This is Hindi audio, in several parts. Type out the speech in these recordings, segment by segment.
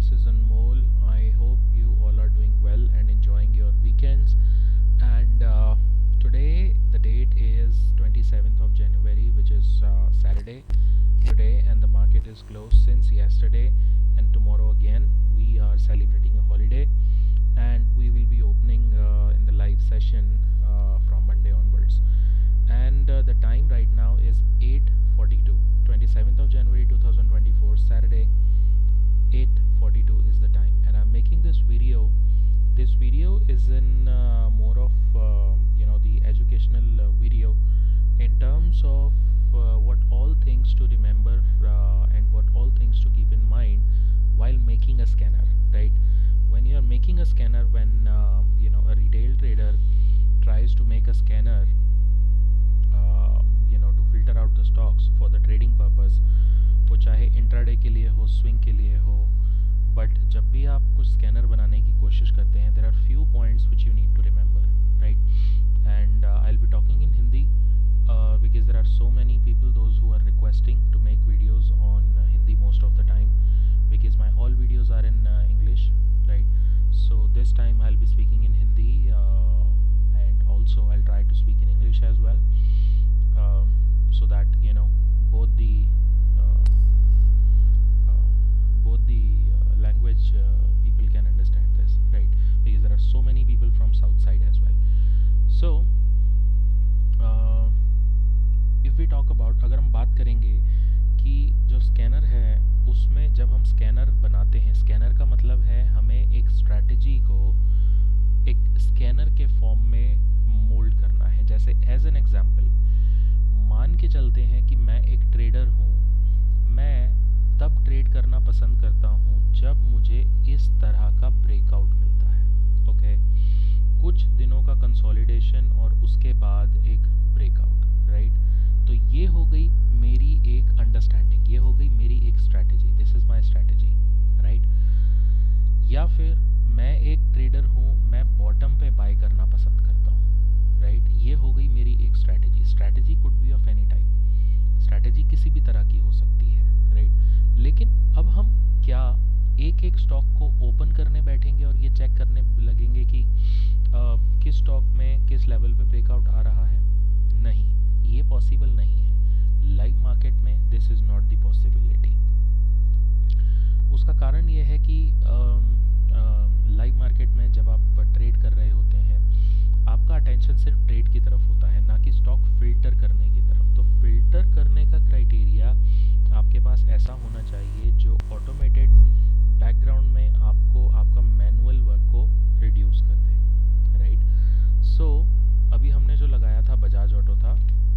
this is Anmol. I hope you all are doing well and enjoying your weekends. And today, the date is 27th of January, which is Saturday today, and the market is closed since yesterday. And tomorrow again, we are celebrating a holiday, and we will be opening in the live session from Monday onwards. And the time right now is 8:42, 27th of January 2024, Saturday. 8:42 is the time, and I'm making this video. This video is in more of the educational video in terms of what all things to remember and what all things to keep in mind while making a scanner, right? When you are making a scanner, when a retail trader tries to make a scanner to filter out the stocks for the trading purpose, वो चाहे इंट्राडे के लिए हो, स्विंग के लिए हो, बट जब भी आप कुछ स्कैनर बनाने की कोशिश करते हैं, there are few points which you need to remember, right? And I will be talking in Hindi because there are so many people those who are requesting to make videos on Hindi most of the time, because my all videos are in English, right? So this time I'll be speaking in Hindi, and also I'll try to speak in English as well, so that both the uh, language people can understand this, right? Because there are so many people from south side as well. So uh, if we talk about, अगर हम बात करेंगे कि जो स्कैनर है उसमें जब हम स्कैनर बनाते हैं, स्कैनर का मतलब है हमें एक स्ट्रैटेजी को एक स्कैनर के फॉर्म में मोल्ड करना है। जैसे एज एन एग्जांपल मान के चलते हैं कि मैं एक ट्रेडर हूँ, मैं तब ट्रेड करना पसंद करता हूँ जब मुझे इस तरह का ब्रेकआउट मिलता है, ओके? कुछ दिनों का कंसोलिडेशन और उसके बाद एक ब्रेकआउट, राइट? तो ये हो गई मेरी एक अंडरस्टैंडिंग, ये हो गई मेरी एक strategy, this is my strategy, right? या फिर मैं एक ट्रेडर हूँ, मैं बॉटम पे बाय करना पसंद करता हूँ, राइट? ये हो गई मेरी एक strategy. Strategy could be of any type, strategy किसी भी तरह की हो सकती है, राइट? लेकिन अब हम क्या एक एक स्टॉक को ओपन करने बैठेंगे और ये चेक करने लगेंगे कि किस स्टॉक में किस लेवल पे ब्रेकआउट आ रहा है? नहीं, ये पॉसिबल नहीं है। लाइव मार्केट में this is not the possibility. उसका कारण ये है कि लाइव मार्केट में जब आप ट्रेड कर रहे होते हैं, आपका अटेंशन सिर्फ ट्रेड की तरफ होता है, ना कि स्टॉक फिल्टर करने की तरफ। तो फिल्टर करने का क्राइटेरिया आपके पास ऐसा होना चाहिए जो ऑटोमेटेड बैकग्राउंड में आपको आपका मैनुअल वर्क को रिड्यूस कर दे, राइट? सो अभी हमने जो लगाया था बजाज ऑटो था,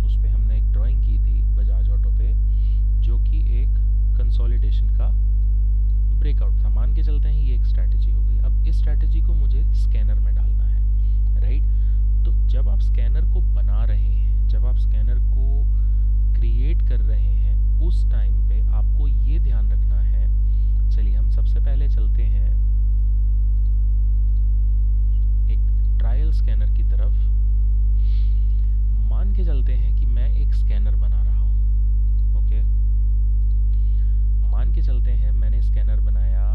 उस पर हमने एक ड्राइंग की थी बजाज ऑटो पे, जो कि एक कंसोलिडेशन का ब्रेकआउट था। मान के चलते हैं ये एक स्ट्रैटेजी हो गई। अब इस स्ट्रैटेजी को मुझे स्कैनर में डालना है, राइट? तो जब आप स्कैनर को बना रहे हैं, जब आप स्कैनर को क्रिएट कर रहे हैं, उस टाइम पे आपको ये ध्यान रखना है। चलिए हम सबसे पहले चलते हैं एक ट्रायल स्कैनर की तरफ। मान के चलते हैं कि मैं एक स्कैनर बना रहा हूँ, ओके? मान के चलते हैं मैंने स्कैनर बनाया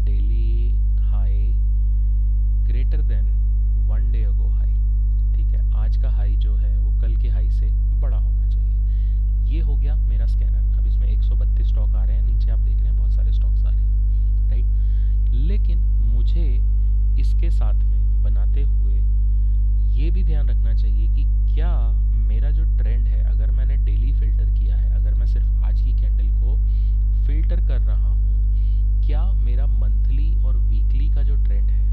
daily high greater than 1 day ago high, ठीक है? आज का हाई जो है वो कल के हाई से बड़ा होना चाहिए। ये हो गया मेरा स्कैनर। अब इसमें 132 स्टॉक आ रहे हैं, नीचे आप देख रहे हैं बहुत सारे स्टॉक्स आ रहे हैं, राइट? लेकिन मुझे इसके साथ में बनाते हुए ये भी ध्यान रखना चाहिए कि क्या मेरा जो ट्रेंड है, अगर मैंने डेली फिल्टर किया है, अगर मैं सिर्फ आज की कैंडल को फिल्टर कर रहा हूँ, क्या मेरा मंथली और वीकली का जो ट्रेंड है,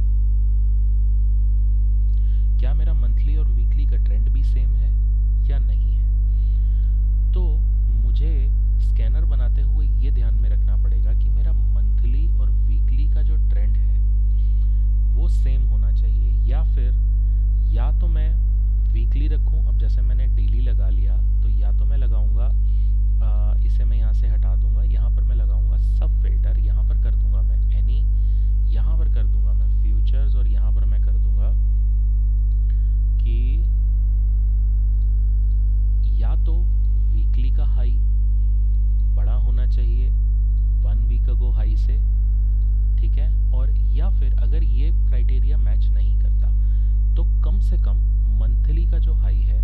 क्या मेरा मंथली और वीकली का ट्रेंड भी सेम है या नहीं है? तो मुझे स्कैनर बनाते हुए ये ध्यान में रखना पड़ेगा कि मेरा मंथली और वीकली का जो ट्रेंड है वो सेम होना चाहिए, या फिर या तो मैं वीकली रखूं। अब जैसे मैंने डेली लगा लिया, तो या तो मैं लगाऊंगा इसे मैं यहाँ से हटा दूंगा, यहाँ पर मैं लगाऊंगा सब फिल्टर, यहाँ पर कर दूंगा मैं एनी, यहाँ पर कर दूंगा मैं फ्यूचर्स, और यहाँ पर मैं कर दूंगा कि या तो वीकली का हाई बड़ा होना चाहिए 1 वीक अगो हाई से, से कम मंथली का जो हाई है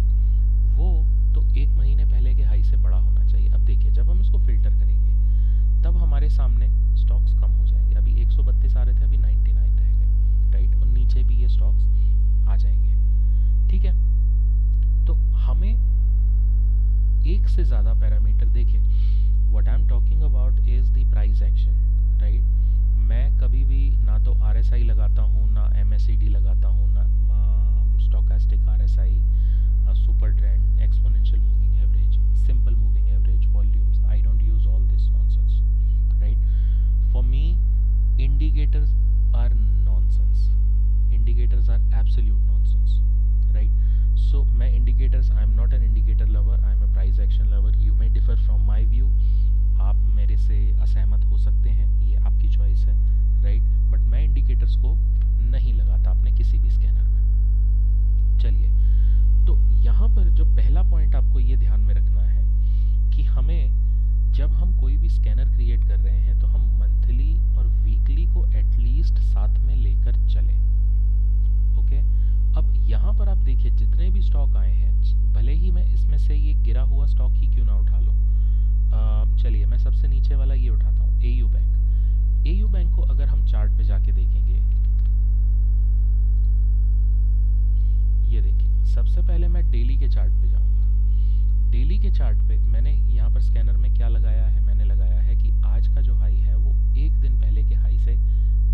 वो तो एक महीने पहले के हाई से बड़ा होना चाहिए। अब देखिए, जब हम इसको फिल्टर करेंगे तब हमारे सामने स्टॉक्स कम हो जाएंगे। अभी 132 आ रहे थे, अभी 99 रह गए, राइट, और नीचे भी ये स्टॉक्स आ जाएंगे। ठीक है, तो हमें एक से ज़्यादा पैरामीटर, देखिए what I am talking about is the price action, right. मैं कभी भी ना तो RSI लगाता हूँ, ना MACD लगाता हूँ, ना stochastic RSI, super trend, exponential moving average, simple moving average, volumes. I don't use all this nonsense, right. For me indicators are nonsense, indicators are absolute nonsense, right? So मैं indicators, I am not an indicator lover, I am a price action lover. You may differ from my view, आप मेरे से असहमत हो सकते हैं, ये आपकी चॉइस है, राइट। बट मैं इंडिकेटर्स को नहीं लगाता अपने किसी भी स्कैनर में। चलिए, तो यहाँ पर जो पहला पॉइंट आपको ये ध्यान में रखना है कि हमें, जब हम कोई भी स्कैनर क्रिएट कर रहे हैं तो हम मंथली और वीकली को एटलीस्ट साथ में लेकर चलें। ओके, अब यहाँ पर आप देखिए जितने भी स्टॉक आए हैं, भले ही मैं इसमें से ये गिरा हुआ स्टॉक ही क्यों ना उठा लूँ, चलिए मैं सबसे नीचे वाला ये उठाता हूँ, AU बैंक। AU बैंक को अगर हम चार्ट पे जाके देखेंगे, ये देखिए, सबसे पहले मैं डेली के चार्ट पे जाऊँगा। डेली के चार्ट पे मैंने यहाँ पर स्कैनर में क्या लगाया है, मैंने लगाया है कि आज का जो हाई है वो एक दिन पहले के हाई से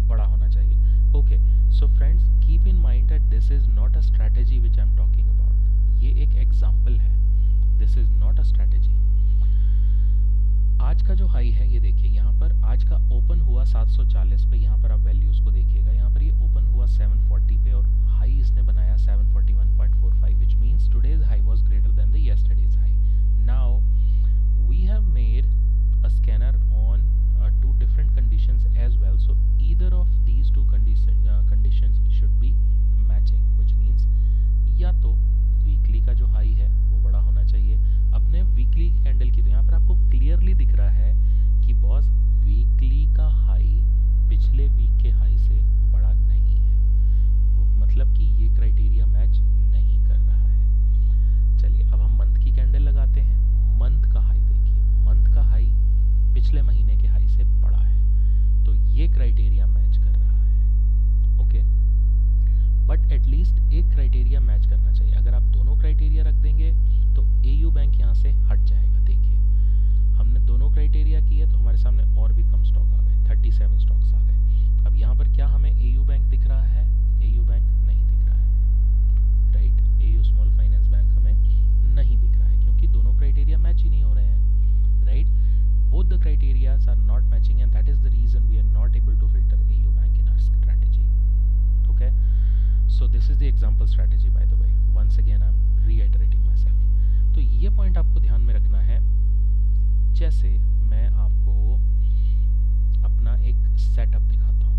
बड़ा होना चाहिए। Okay, so friends, keep in mind that this is not a strategy which I am talking about. ये एक एग्जाम्पल है, this is not a strategy. आज का जो हाई है, ये देखिए यहाँ पर आज का ओपन हुआ 740 पे, यहाँ पर आप वैल्यूज को देखिएगा, यहाँ पर ये ओपन हुआ 740 पे और हाई इसने बनाया 741.45, which means today's high was greater than the yesterday's high. Now we have made a scanner on two different conditions as well, so either of these two conditions should be matching, which means या तो वीकली का जो हाई है वो बड़ा होना चाहिए। अपने वीकली कैंडल की, तो यहाँ पर आपको क्लियरली दिख रहा है कि बॉस वीकली का हाई पिछले वीक के हाई से बड़ा नहीं है, मतलब कि ये क्राइटेरिया मैच नहीं कर रहा है। चलिए, अब हम मंथ की कैंडल लगाते हैं। मंथ का हाई देखिए, मंथ का हाई पिछले महीने के हाई से बड़ा है, तो ये क्राइटेरिया मैच कर रहा है। ओके, बट एटलीस्ट एक क्राइटेरिया मैच करना चाहिए। अगर आप दोनों क्राइटेरिया रख देंगे तो AU बैंक यहाँ से हट जाएगा। देखिए, हमने दोनों क्राइटेरिया किए तो हमारे सामने और भी कम स्टॉक आ गए, 37 स्टॉक्स आ गए। अब यहाँ पर क्या हमें AU बैंक दिख रहा है? AU बैंक नहीं दिख रहा है, right. AU small finance bank हमें नहीं दिख रहा है क्योंकि दोनों क्राइटेरिया मैच ही नहीं हो रहे हैं, right. Both the criterias are not matching and that is the reason we are not able to filter AU bank in our strategy. Okay, so this is the example strategy, by the way, once again I'm reiterating myself। तो ये पॉइंट आपको ध्यान में रखना है। जैसे मैं आपको अपना एक सेटअप दिखाता हूँ,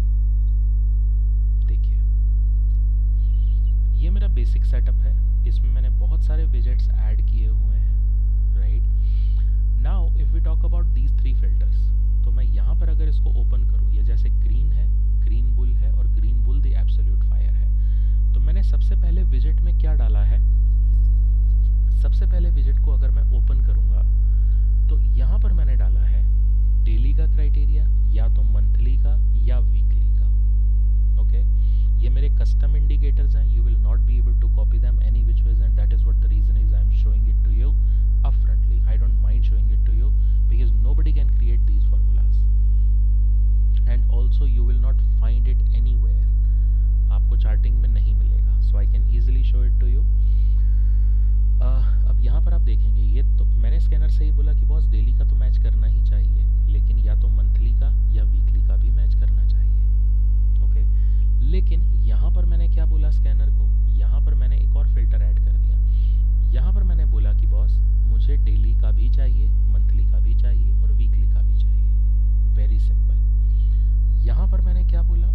देखिए ये मेरा बेसिक सेटअप है, इसमें मैंने बहुत सारे विजेट्स ऐड किए हुए हैं, right. Now if we talk about these 3 filters, तो मैं यहाँ पर अगर इसको ओपन करूँ, ये जैसे ग्रीन है, ग्रीन बुल है और green bull the absolute fire है। तो मैंने सबसे पहले विजेट में क्या डाला है, सबसे पहले विजेट को अगर मैं ओपन करूंगा तो यहाँ पर मैंने डाला है डेली का क्राइटेरिया, या तो मंथली का या वीकली का। ओके, ये मेरे कस्टम इंडिकेटर्स हैं, you will not be able to copy them any which ways and that is what the reason is I am showing it to you upfrontly. I don't mind showing it to you because nobody can create these formulas and also you will not find it anywhere, आपको चार्टिंग में नहीं मिलेगा, so I can easily show it to you. अब यहाँ पर आप देखेंगे, ये तो मैंने स्कैनर से ही बोला कि बॉस डेली का तो मैच करना ही चाहिए, लेकिन या तो मंथली का या वीकली का भी मैच करना चाहिए। ओके, लेकिन यहाँ पर मैंने क्या बोला स्कैनर को, यहाँ पर मैंने एक और फिल्टर ऐड कर दिया। यहाँ पर मैंने बोला कि बॉस मुझे डेली का भी चाहिए, मंथली का भी चाहिए और वीकली का भी चाहिए। Very simple. यहाँ पर मैंने क्या बोला,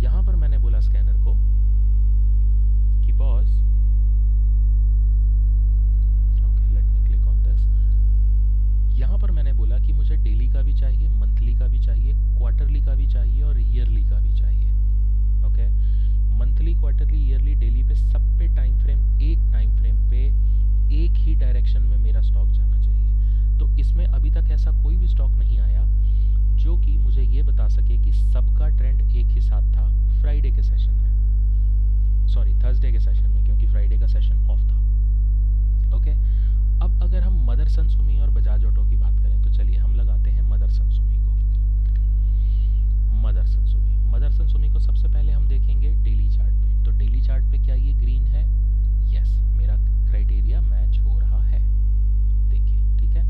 यहाँ पर मैंने बोला स्कैनर को कि boss, okay let me click on this, यहाँ पर मैंने बोला कि मुझे डेली का भी चाहिए, मंथली का भी चाहिए, क्वार्टरली का भी चाहिए और ईयरली का भी चाहिए। Okay, monthly, quarterly, yearly, daily पे सब बता सके कि सबका ट्रेंड एक ही साथ था फ्राइडे के सेशन में, सॉरी थर्सडे के सेशन में, क्योंकि फ्राइडे का सेशन ऑफ था। ओके, अब अगर हम मदरसन सुमी और बजाज ऑटो की बात करें तो चलिए हम लगाते हैं मदरसन सुमी को। मदरसन सुमी को सबसे पहले हम देखेंगे डेली चार्ट पे। तो डेली चार्ट पे क्या ये ग्रीन है? यस, मेरा क्राइटेरिया मैच हो रहा है, देखिए, ठीक है।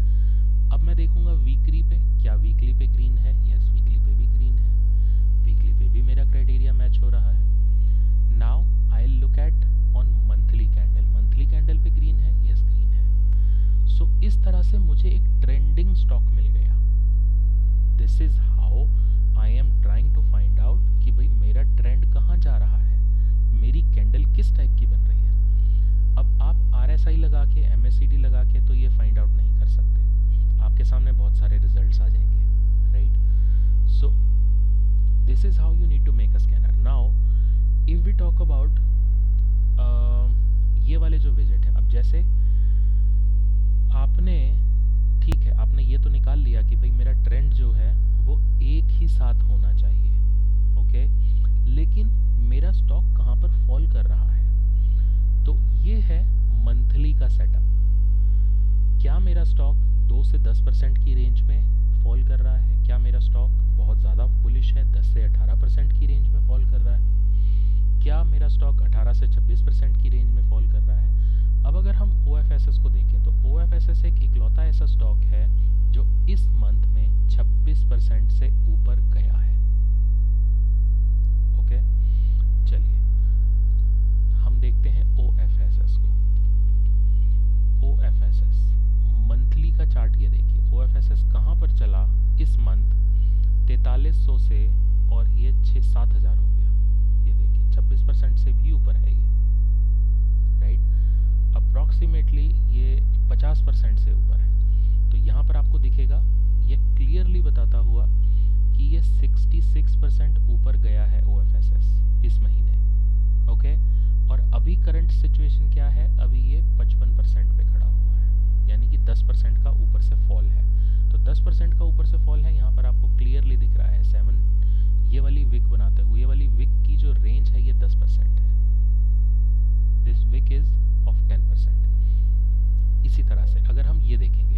अब मैं देखूंगा वीकली पे, क्या वीकली पे ग्रीन है? यस, वीकली पे भी ग्रीन है, वीकली पे भी मेरा क्राइटेरिया मैच हो रहा है। Now I look at on monthly candle पे ग्रीन है? यस, ग्रीन है। सो इस तरह से मुझे एक ट्रेंडिंग स्टॉक मिल गया। This is how I am trying to find out कि भाई मेरा ट्रेंड कहाँ जा रहा है, मेरी कैंडल किस टाइप की बन रही है। अब आप RSI लगा के, MACD लगा के तो ये फाइंड आउट नहीं कर सकते, आपके सामने बहुत सारे रिजल्ट्स आ जाएंगे, right. So this is how you need to make a scanner. Now if we talk about ये वाले जो विजिट है, अब जैसे आपने, ठीक है, आपने ये तो निकाल लिया कि भाई मेरा ट्रेंड जो है वो एक ही साथ होना चाहिए, ओके, लेकिन मेरा स्टॉक कहाँ पर फॉल कर रहा है, तो ये है मंथली का सेटअप। क्या मेरा स्टॉक 2 से 10% की रेंज में फॉल कर रहा है? क्या मेरा स्टॉक बहुत ज़्यादा बुलिश है, 10 से 18% की रेंज में फॉल कर रहा है? क्या मेरा स्टॉक 18 से 26% की रेंज में फॉल कर रहा है? अब अगर हम OFSS को देखें तो OFSS एक इकलौता ऐसा स्टॉक है जो इस मंथ में 26% से ऊपर गया है, ओके। चलिए हम देखते हैं OFSS को। OFSS मंथली का चार्ट, ये देखिए OFSS कहाँ पर चला इस मंथ, 4300 से, और ये 6-7 हज़ार हो गया। ये देखिए 26% से भी ऊपर है ये, राइट। अप्रॉक्सीमेटली ये 50% से ऊपर है। तो यहाँ पर आपको दिखेगा, ये क्लियरली बताता हुआ कि ये 66% ऊपर गया है OFSS इस महीने, ओके। और अभी करंट सिचुएशन क्या है? अभी ये 55% पे खड़ा हुआ है, यानी कि 10% का ऊपर से फॉल है। तो 10% का ऊपर से फॉल है, यहाँ पर आपको क्लियरली दिख रहा है 7, ये वाली विक बनाते हुए, ये वाली विक की जो रेंज है ये 10% है। This week is off 10%। इसी तरह से अगर हम ये देखेंगे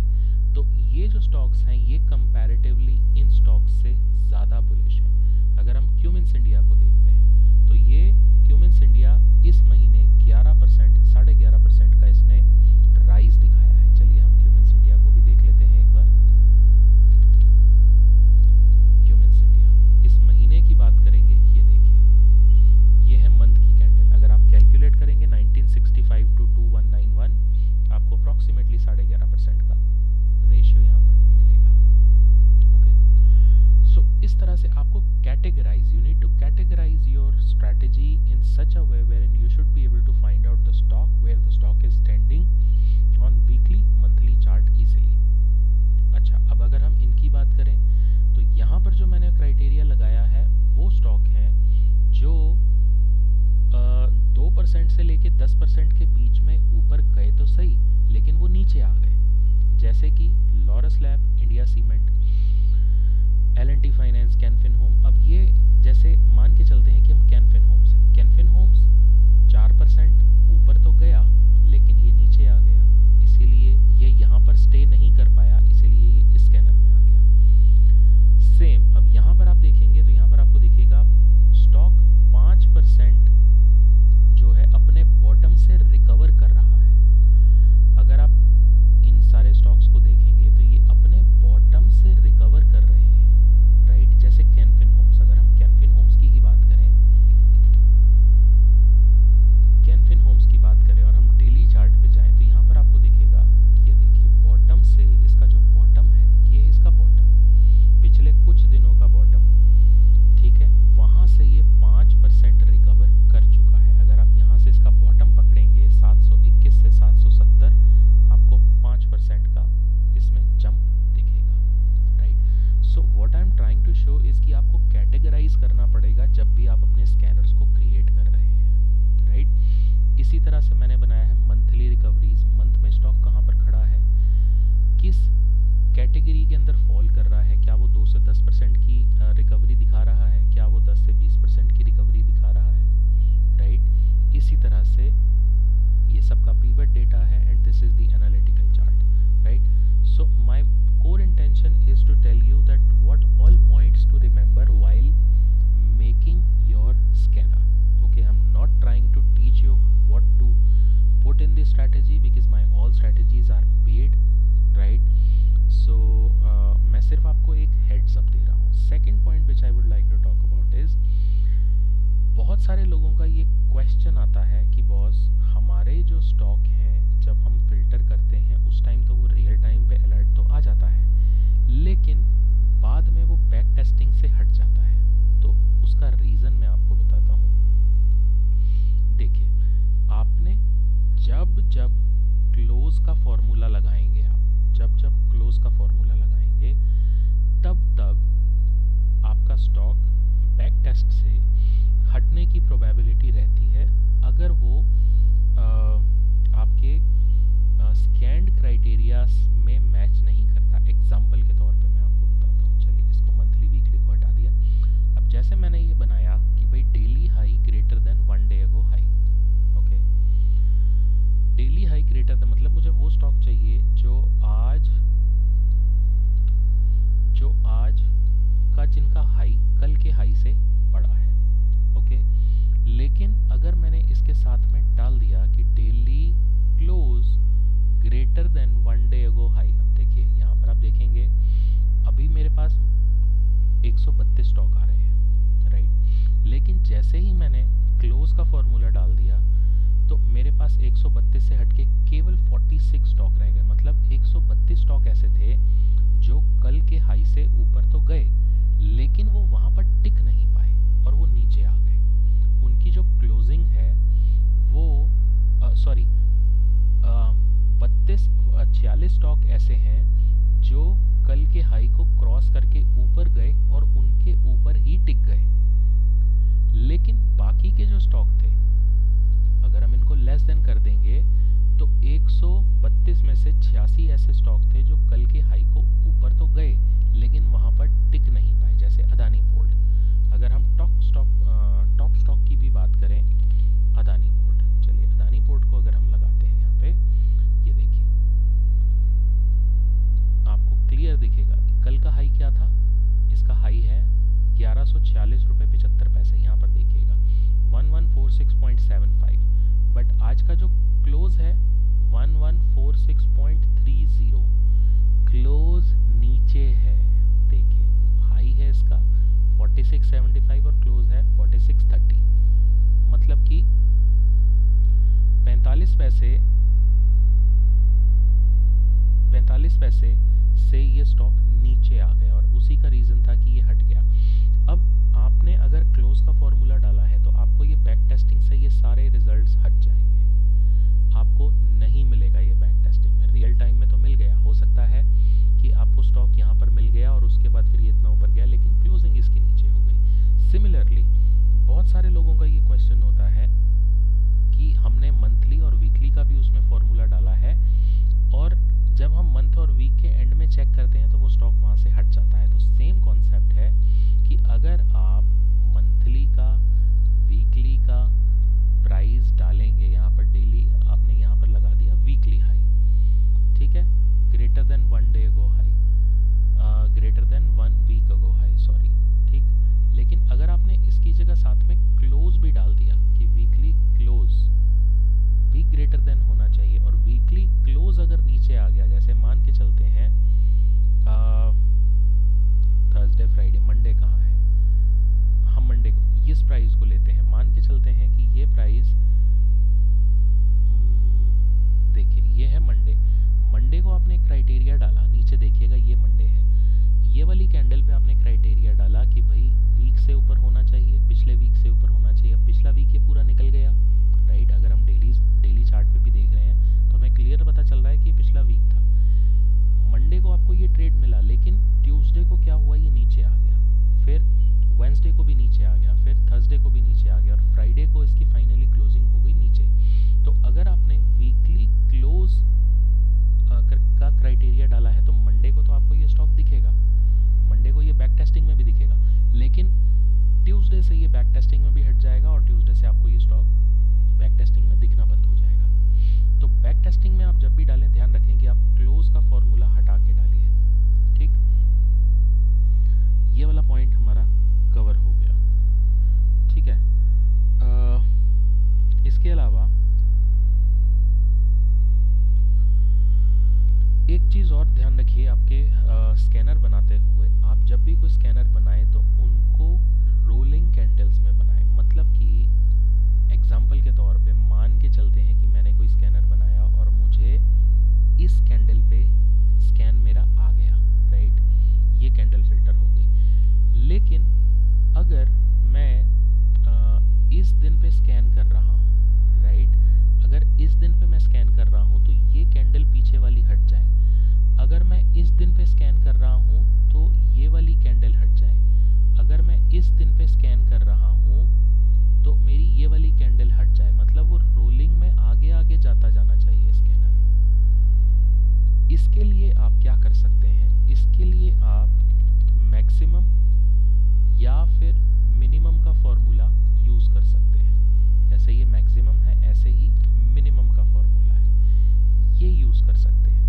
तो ये जो स्टॉक्स हैं ये कंपैरेटिवली इन स्टॉक्स से ज़्यादा बुलिश हैं। अगर हम क्यूमिंस इंडिया को देखते हैं तो ये क्यूमिंस इंडिया इस महीने 11%, 11.5% का इसने राइज दिखाया है। चलिए हम क्यूमिंस इंडिया को भी देख लेते हैं एक बार। क्यूमिंस इंडिया इस महीने की बात करेंगे, ये देखिए, ये है मंथ की कैंडल। अगर आप कैलकुलेट करेंगे 1965 to 2191, आपको अप्रॉक्सीमेटली 11.5% का रेशियो यहाँ पर मिलेगा, ओके। सो इस तरह से आपको categorize, you need to categorize your strategy in such a way where you should be able to find out the stock where the stock is trending on weekly, monthly chart easily. अच्छा, अब अगर हम इनकी बात करें तो यहाँ पर जो मैंने क्राइटेरिया लगाया है वो स्टॉक है जो 2% से लेके 10% के बीच में ऊपर गए तो सही, लेकिन वो नीचे आ गए, जैसे कि Laurus lab, India cement, L&T finance, Canfin home. अब ये जैसे मान के चलते हैं कि हम कैनफिन होम्स है, कैनफिन होम्स 4% ऊपर तो गया लेकिन ये नीचे आ गया, इसीलिए ये यहाँ पर स्टे नहीं कर पाया, इसीलिए ये स्कैनर में आ गया। सेम अब यहाँ पर आप देखेंगे तो यहाँ पर आपको दिखेगा स्टॉक 5% जो है अपने बॉटम से रिकवर कर रहा है। अगर आप इन सारे स्टॉक्स को देखेंगे तो ये अपने बॉटम से रिकवर कर रहे हैं, राइट। जैसे कैनफिन होम्स, अगर हम कैनफिन होम्स की ही बात करें, कैनफिन होम्स की बात करें और हम डेली चार्ट पे जाएं तो यहाँ पर आपको दिखेगा, ये देखिए बॉटम से, इसका जो बॉटम है ये है इसका बॉटम, पिछले कुछ दिनों का बॉटम, ठीक है, वहाँ से ये 5% रिकवर कर चुका है। अगर आप यहाँ से इसका बॉटम पकड़ेंगे 721 से 770, आपको 5% का इसमें जंप दिखेगा, right. So what I am trying to show is कि आपको कैटेगराइज करना पड़ेगा जब भी आप अपने स्कैनर्स को क्रिएट कर रहे हैं, राइट। इसी तरह से मैंने बनाया है मंथली रिकवरीज, मंथ में स्टॉक कहाँ पर खड़ा है, किस कैटेगरी के अंदर फॉल कर रहा है, क्या वो 2 से 10% की रिकवरी सारे लोगों का ये क्वेश्चन आता है कि बॉस, हमारे जो स्टॉक हैं जब हम फिल्टर करते हैं उस टाइम तो वो रियल टाइम पे अलर्ट तो आ जाता है, लेकिन बाद में वो बैक टेस्टिंग से हट जाता है। तो उसका रीज़न मैं आपको बताता हूँ। देखिए, आपने जब जब क्लोज का फॉर्मूला लगाएंगे, आप जब जब क्लोज का फॉर्मूला लगाएंगे तब तब आपका स्टॉक बैक टेस्ट से हटने की प्रोबेबिलिटी रहती है, अगर वो आपके स्कैन्ड क्राइटेरिया में मैच नहीं करता। एग्जाम्पल के तौर पे मैं आपको बताता हूँ। चलिए, इसको मंथली वीकली को हटा दिया। अब जैसे मैंने ये बनाया कि भाई daily high greater than 1 day ago high. Okay, daily high greater than मतलब मुझे वो स्टॉक चाहिए जो आज का जिनका हाई कल के हाई से बड़ा है। ओके, लेकिन अगर मैंने इसके साथ में डाल दिया कि daily close greater than 1 day ago high, अब देखिए यहाँ पर आप देखेंगे अभी मेरे पास 132 स्टॉक आ रहे हैं, राइट। लेकिन जैसे ही मैंने क्लोज का फॉर्मूला डाल दिया तो मेरे पास 132 से हटके केवल 46 स्टॉक रह गए। मतलब 132 स्टॉक ऐसे थे जो कल के हाई से ऊपर तो गए, लेकिन वो वहाँ पर टिक नहीं पाए और वो नीचे आ गए। उनकी जो क्लोजिंग है वो 46 स्टॉक ऐसे हैं जो कल के हाई को क्रॉस करके ऊपर गए और उनके ऊपर ही टिक गए। लेकिन बाकी के जो स्टॉक थे, अगर हम इनको लेस देन कर देंगे तो 132 में से 86 ऐसे स्टॉक थे जो कल के हाई को ऊपर तो गए लेकिन वहां पर टिक नहीं पाए। जैसे अदानी पोर्ट, अगर हम टॉप स्टॉक की भी बात करें, अदानी पोर्ट, चलिए अदानी पोर्ट को अगर हम लगाते हैं यहाँ पे, ये देखिए आपको क्लियर दिखेगा कल का हाई क्या था। इसका हाई है 1146 रुपये 75 पैसे, यहाँ पर देखिएगा 1146.75, बट आज का जो क्लोज है 1146.30, क्लोज नीचे है। देखिए हाई है इसका 46.75 और क्लोज है 46.30, मतलब कि 45 पैसे से ये स्टॉक नीचे आ गया और उसी का रीज़न था कि ये हट गया। अब आपने अगर क्लोज का फॉर्मूला डाला है तो आपको ये बैक टेस्टिंग से ये सारे रिजल्ट्स हट जाएंगे, आपको नहीं मिलेगा ये बैक टेस्टिंग में। रियल टाइम में तो मिल गया, हो सकता है कि आपको स्टॉक यहाँ पर मिल गया और उसके बाद फिर ये इतना ऊपर गया लेकिन क्लोजिंग इसकी नीचे हो गई। सिमिलरली बहुत सारे लोगों का ये क्वेश्चन होता है कि हमने मंथली और वीकली का भी उसमें फॉर्मूला डाला है और जब हम मंथ और वीक के एंड में चेक करते हैं तो वो स्टॉक वहाँ से हट जाता है। तो सेम कॉन्सेप्ट है कि अगर आप मंथली का, वीकली का प्राइस डालेंगे, यहाँ पर डेली आपने यहाँ पर लगा दिया वीकली हाई, ठीक है, greater than 1 day ago high, greater than 1 week ago high, sorry, ठीक। लेकिन अगर आपने इसकी जगह साथ में क्लोज भी डाल दिया कि वीकली क्लोज भी ग्रेटर देन होना चाहिए और वीकली क्लोज अगर नीचे आ गया, जैसे मान के चलते हैं थर्सडे, फ्राइडे, मंडे कहाँ है, हम मंडे को इस प्राइस को लेते हैं, मान के चलते हैं कि ये प्राइस देखिए ये है मंडे को आपने क्राइटेरिया डाला, नीचे देखिएगा ये मंडे है, ये वाली कैंडल पे आपने क्राइटेरिया डाला कि भाई वीक से ऊपर होना चाहिए, पिछले वीक से ऊपर होना चाहिए। अब पिछला वीक ये पूरा निकल गया, राइट। अगर हम डेली चार्ट पे भी देख रहे हैं तो हमें क्लियर पता चल रहा है कि ये पिछला वीक था। मंडे को आपको ये ट्रेड मिला, लेकिन ट्यूसडे को क्या हुआ, ये नीचे आ गया, फिर वेंसडे को भी नीचे आ गया, फिर थर्सडे को भी नीचे आ गया और फ्राइडे को इसकी फाइनली क्लोजिंग हो गई नीचे। तो अगर आपने वीकली क्लोज का क्राइटेरिया डाला है तो मंडे को तो आपको ये स्टॉक दिखेगा, मंडे को ये बैक टेस्टिंग में भी दिखेगा, लेकिन ट्यूसडे से ये बैक टेस्टिंग में भी हट जाएगा और ट्यूसडे से आपको ये स्टॉक बैक टेस्टिंग में दिखना बंद हो जाएगा। तो बैक टेस्टिंग में आप जब भी डालें ध्यान रखें कि आप क्लोज का फॉर्मूला हटा के डालिए, ठीक। ये वाला पॉइंट हमारा कवर हो गया, ठीक है। इसके अलावा एक चीज़ और ध्यान रखिए, आपके स्कैनर बनाते हुए आप जब भी कोई स्कैनर बनाएं तो उनको रोलिंग कैंडल्स में बनाएं। मतलब कि मैक्सिमम या फिर मिनिमम का फॉर्मूला यूज़ कर सकते हैं। जैसे ये मैक्सिमम है, ऐसे ही मिनिमम का फॉर्मूला है, ये यूज़ कर सकते हैं।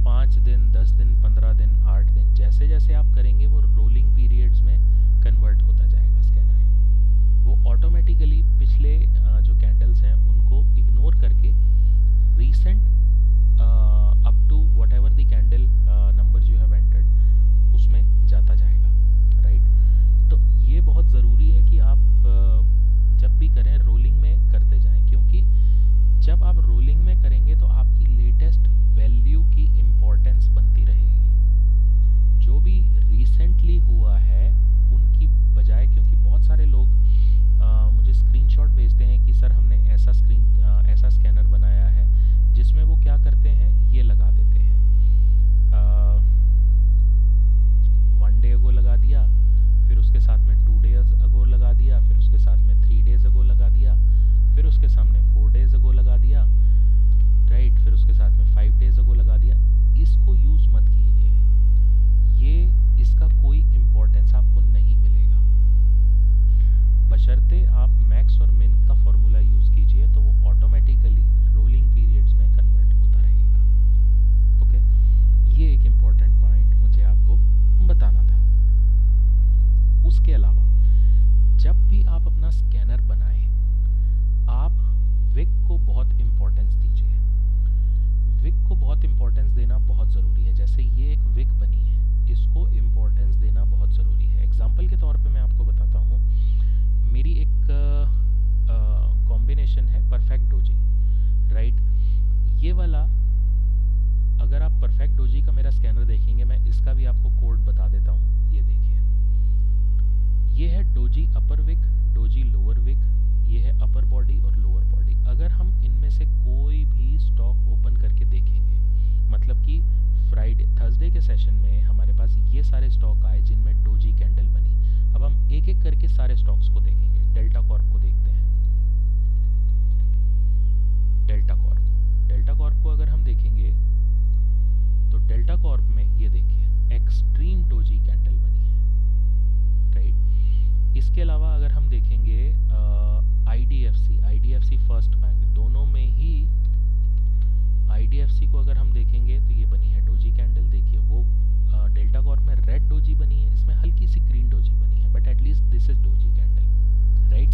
5 दिन, 10 दिन, 15 दिन, 8 दिन, जैसे जैसे आप करेंगे वो रोलिंग पीरियड्स में कन्वर्ट होता जाएगा स्कैनर। वो ऑटोमेटिकली पिछले जो कैंडल्स हैं उनको इग्नोर करके recent up to whatever the candle number you have entered उसमें जाता जाएगा, राइट। तो ये बहुत ज़रूरी है कि आप जब भी करें रोलिंग में करते जाएं, क्योंकि जब आप रोलिंग में करेंगे तो आपकी लेटेस्ट वैल्यू की इम्पोर्टेंस बनती रहेगी। जो भी रिसेंटली हुआ है उनकी बजाय, क्योंकि बहुत सारे लोग मुझे स्क्रीनशॉट भेजते हैं कि सर हमने ऐसा स्कैनर बनाया है जिसमें वो क्या करते हैं, ये लगा देते हैं 1 डे अगो लगा दिया, फिर उसके साथ में 2 डेज अगो लगा दिया, फिर उसके साथ में 3 डेज अगो लगा दिया, फिर उसके सामने 4 डेज अगो लगा दिया, राइट, फिर उसके साथ में 5 डेज अगो लगा दिया। इसको यूज़ मत कीजिए, ये इसका कोई इम्पोर्टेंस आपको नहीं मिलेगा। बशर्ते आप मैक्स और मिन का फॉर्मूला यूज़ कीजिए तो वो ऑटोमेटिकली रोलिंग पीरियड्स में कन्वर्ट होता रहेगा। ओके, ये एक इम्पॉर्टेंट पॉइंट मुझे आपको बताना था। उसके अलावा जब भी आप अपना स्कैनर बनाएं, आप विक को बहुत इम्पोर्टेंस दीजिए। विक को बहुत इम्पोर्टेंस देना बहुत ज़रूरी है। जैसे ये एक विक बनी है, इसको इम्पोर्टेंस देना बहुत ज़रूरी है। एग्जाम्पल के तौर पे मैं आपको बताता हूँ, मेरी एक कॉम्बिनेशन है परफेक्ट डोजी, राइट। ये वाला अगर आप परफेक्ट डोजी का मेरा स्कैनर देखेंगे, मैं इसका भी आपको कोड बता देता हूँ। ये देखिए, ये है डोजी अपर विक, डोजी लोअर विक, ये है अपर बॉडी और लोअर बॉडी। अगर हम इनमें से कोई भी स्टॉक ओपन करके देखेंगे, मतलब कि थर्सडे के सेशन में हमारे पास ये सारे स्टॉक आए जिनमें डोजी कैंडल बनी। अब हम एक एक करके सारे स्टॉक्स को देखेंगे। डेल्टा कॉर्प को देखते हैं। डेल्टा कॉर्प को अगर हम देखेंगे तो डेल्टा कॉर्प में ये देखिए एक्सट्रीम डोजी कैंडल बनी है, राइट। इसके अलावा अगर हम देखेंगे आईडीएफसी फर्स्ट बैंक, दोनों में ही आईडीएफसी को अगर हम देखेंगे तो ये बनी है डोजी कैंडल। देखिए वो डेल्टा कॉर्प में रेड डोजी बनी है, इसमें हल्की सी ग्रीन डोजी बनी है, but at least this is doji candle, right.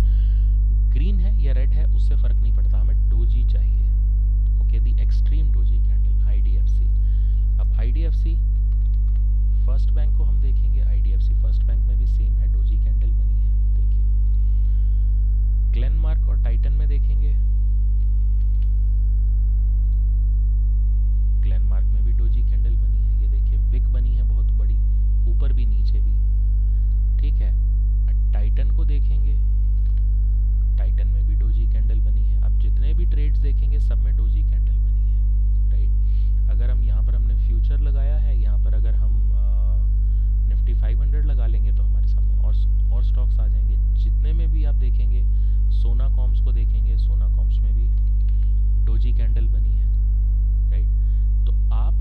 Green है या रेड है उससे फर्क नहीं पड़ता, हमें डोजी चाहिए। ओके, दी एक्सट्रीम डोजी कैंडल आईडीएफसी। अब आईडीएफसी फर्स्ट बैंक को हम देखेंगे, आईडीएफसी फर्स्ट बैंक में भी सेम है, डोजी कैंडल बनी है। देखिए ग्लेनमार्क और टाइटन में देखेंगे, ग्लेनमार्क में भी डोजी कैंडल बनी है। ये देखिए विक बनी है बहुत बड़ी, ऊपर भी नीचे भी, ठीक है। टाइटन को देखेंगे, टाइटन में भी डोजी कैंडल बनी है। अब जितने भी ट्रेड्स देखेंगे सब में डोजी कैंडल बनी है, राइट। अगर हम यहाँ पर हमने फ्यूचर लगाया है, यहाँ पर अगर हम निफ्टी 500 लगा लेंगे तो हमारे सामने और स्टॉक्स आ जाएंगे। जितने में भी आप देखेंगे, सोना कॉम्स को देखेंगे, सोना कॉम्स में भी डोजी कैंडल बनी है, राइट। तो आप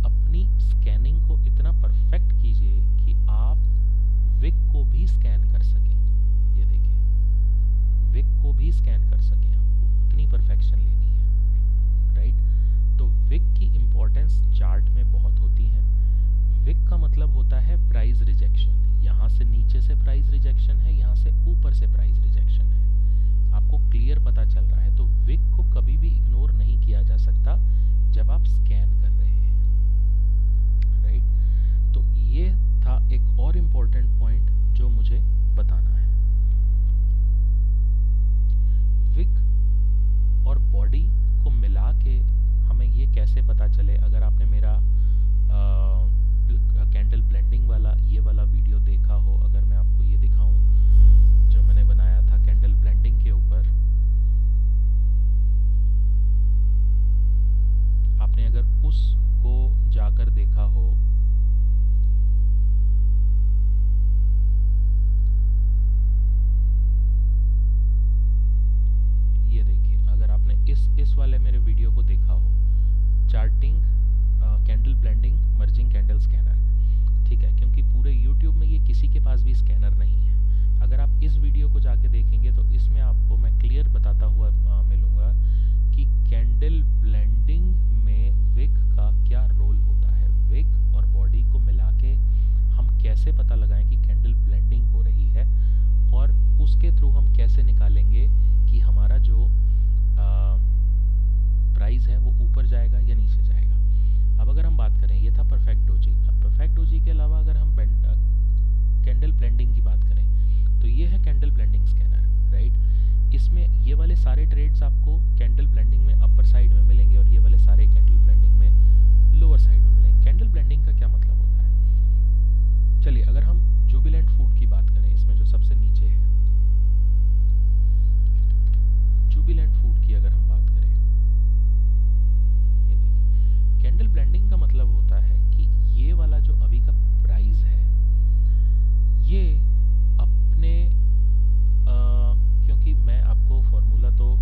अपनी स्कैनिंग को इतना परफेक्ट कीजिए कि आप विक को भी स्कैन कर सकें। ये देखिए विक को भी स्कैन कर सकें, आपको उतनी परफेक्शन लेनी है, राइट। तो विक की इम्पोर्टेंस चार्ट में बहुत होती है। विक का मतलब होता है प्राइस रिजेक्शन। यहाँ से नीचे से प्राइस रिजेक्शन है, यहाँ से ऊपर से प्राइस रिजेक्शन है। आपको क्लियर पता चल रहा है? तो विक को कभी भी इग्नोर नहीं किया जा सकता जब आप स्कैन कर रहे हैं, राइट। तो ये था एक और इम्पोर्टेंट पॉइंट जो मुझे बताना है। विक और बॉडी को मिला के हमें ये कैसे पता चले? अगर आपने मेरा कैंडल ब्लेंडिंग वाला ये वाला वीडियो देखा हो, अगर मैं आपको ये दिखाऊं जो मैंने बनाया था कैंडल ब्लेंडिंग के ऊपर, आपने अगर उसको पास भी स्कैनर नहीं है। अगर आप इस वीडियो को जाके देखेंगे तो इसमें आपको मैं क्लियर बताता हुआ मिलूंगा कि कैंडल ब्लेंडिंग में विक का क्या रोल होता है। विक और बॉडी को मिला के हम कैसे पता लगाएं कि कैंडल ब्लेंडिंग हो रही है, और उसके थ्रू हम कैसे निकालेंगे कि हमारा जो प्राइस है वो ऊपर जाएगा या नीचे जाएगा। अब अगर हम बात करें, ये था परफेक्ट डोजी। अब परफेक्ट डोजी के अलावा अगर हम कैंडल ब्लेंडिंग की बात करें तो ये है कैंडल ब्लेंडिंग स्कैनर, राइट। इसमें ये वाले सारे ट्रेड्स आपको कैंडल ब्लेंडिंग में अपर साइड में मिलेंगे और ये वाले सारे कैंडल ब्लेंडिंग में लोअर साइड में मिलेंगे। कैंडल ब्लेंडिंग का क्या मतलब होता है? चलिए अगर हम जुबिलेंट फूड की बात करें, इसमें जो सबसे नीचे है जुबिलेंट फूड की अगर हम बात करें, ये देखिए कैंडल ब्लेंडिंग का मतलब होता है कि ये वाला जो अभी का प्राइस है ये अपने क्योंकि मैं आपको फॉर्मूला तो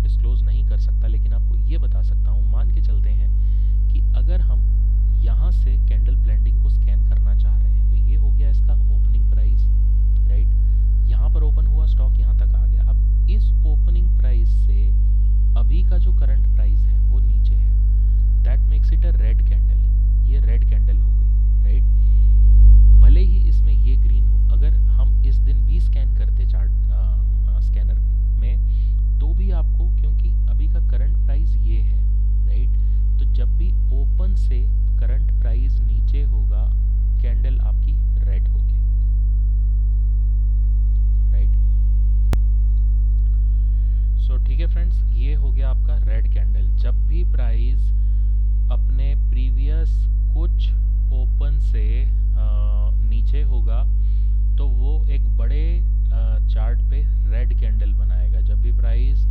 डिस्क्लोज नहीं कर सकता, लेकिन आपको ये बता सकता हूँ, मान के चलते हैं कि अगर हम यहाँ से कैंडल ब्लेंडिंग को स्कैन करना चाह रहे हैं तो ये हो गया इसका ओपनिंग प्राइस, राइट। यहाँ पर ओपन हुआ स्टॉक, यहाँ तक आ गया। अब इस ओपनिंग प्राइस से अभी का जो करंट प्राइस है वो नीचे है, that makes it a red candle. ये रेड कैंडल हो गई, राइट। भले ही इसमें ये ग्रीन हो, अगर हम इस दिन भी स्कैन करते चार्ट स्कैनर में तो भी आपको, क्योंकि अभी का करंट प्राइस ये है, राइट, तो जब भी ओपन से करंट प्राइस नीचे होगा कैंडल आपकी रेड होगी, राइट। सो ठीक है फ्रेंड्स, ये हो गया आपका रेड कैंडल। जब भी प्राइस अपने प्रीवियस कुछ ओपन से नीचे होगा तो वो एक बड़े चार्ट पे रेड कैंडल बनाएगा। जब भी प्राइस,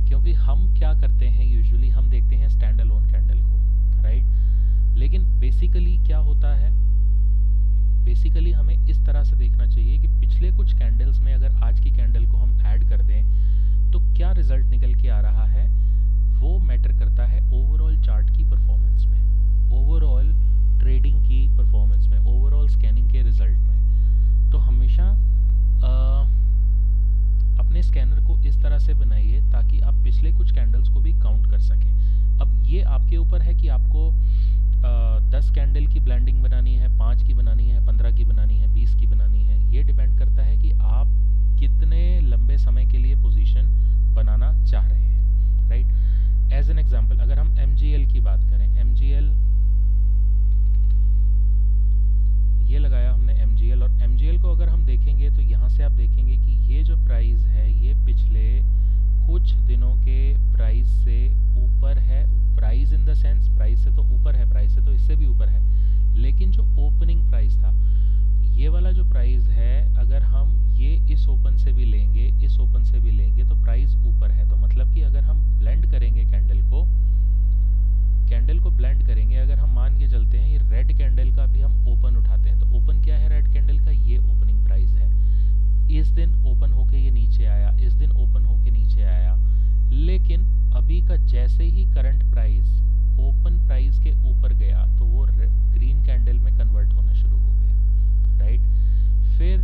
क्योंकि हम क्या करते हैं यूजुअली हम देखते हैं स्टैंड अलोन कैंडल को, राइट, लेकिन बेसिकली क्या होता है, बेसिकली हमें इस तरह से देखना चाहिए कि पिछले कुछ कैंडल्स में अगर आज की कैंडल को हम ऐड कर दें तो क्या रिजल्ट निकल के आ रहा है, वो मैटर करता है ओवरऑल चार्ट की परफॉर्मेंस में, ओवरऑल ट्रेडिंग की परफॉर्मेंस में, ओवरऑल स्कैनिंग के रिजल्ट में। तो हमेशा अपने स्कैनर को इस तरह से बनाइए ताकि आप पिछले कुछ कैंडल्स को भी काउंट कर सकें। अब ये आपके ऊपर है कि आपको 10 कैंडल की ब्लेंडिंग बनानी है, 5 की बनानी है, 15 की बनानी है, 20 की बनानी है। ये डिपेंड करता है कि आप कितने लंबे समय के लिए पोजीशन बनाना चाह रहे हैं, राइट। एज एन एग्जांपल अगर हम MGL की बात करें, MGL ये लगाया हमने MGL, और MGL को अगर हम देखेंगे तो यहाँ से आप देखेंगे कि ये जो प्राइस है ये पिछले कुछ दिनों के प्राइस से ऊपर है। Price in the sense price से तो ऊपर है, प्राइस से तो इससे भी ऊपर है, लेकिन जो ओपनिंग प्राइस था, ये वाला जो प्राइस है, अगर हम ये इस ओपन से भी लेंगे, इस ओपन से भी लेंगे तो प्राइस ऊपर है। तो मतलब कि अगर हम ब्लेंड करेंगे कैंडल को ब्लेंड करेंगे, अगर हम मान के चलते हैं ये रेड कैंडल का भी हम ओपन उठाते हैं तो ओपन क्या है रेड कैंडल का, ये ओपनिंग प्राइस है। इस दिन ओपन होके ये नीचे आया, इस दिन ओपन होके नीचे आया, लेकिन अभी का जैसे ही करंट प्राइस ओपन प्राइस के ऊपर गया तो वो ग्रीन कैंडल में कन्वर्ट होना शुरू हो गया, राइट। फिर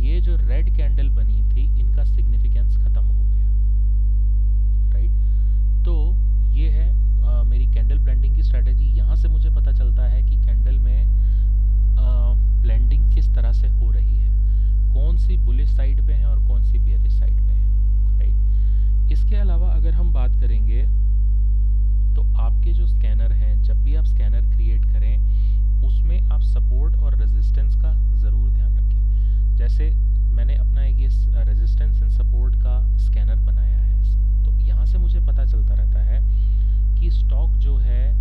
ये जो रेड कैंडल बनी थी इनका सिग्निफिकेंस खत्म हो गया, राइट। तो ये है मेरी कैंडल ब्लेंडिंग की स्ट्रेटेजी। यहाँ से मुझे पता चलता है कि कैंडल में ब्लेंडिंग किस तरह से हो रही है, कौन सी बुलिश साइड पे है और कौन सी बेयरिश साइड पे है, राइट। इसके अलावा अगर हम बात करेंगे तो आपके जो स्कैनर हैं, जब भी आप स्कैनर क्रिएट करें उसमें आप सपोर्ट और रेजिस्टेंस का ज़रूर ध्यान रखें। जैसे मैंने अपना एक ये रेजिस्टेंस एंड सपोर्ट का स्कैनर बनाया है, तो यहाँ से मुझे पता चलता रहता है कि स्टॉक जो है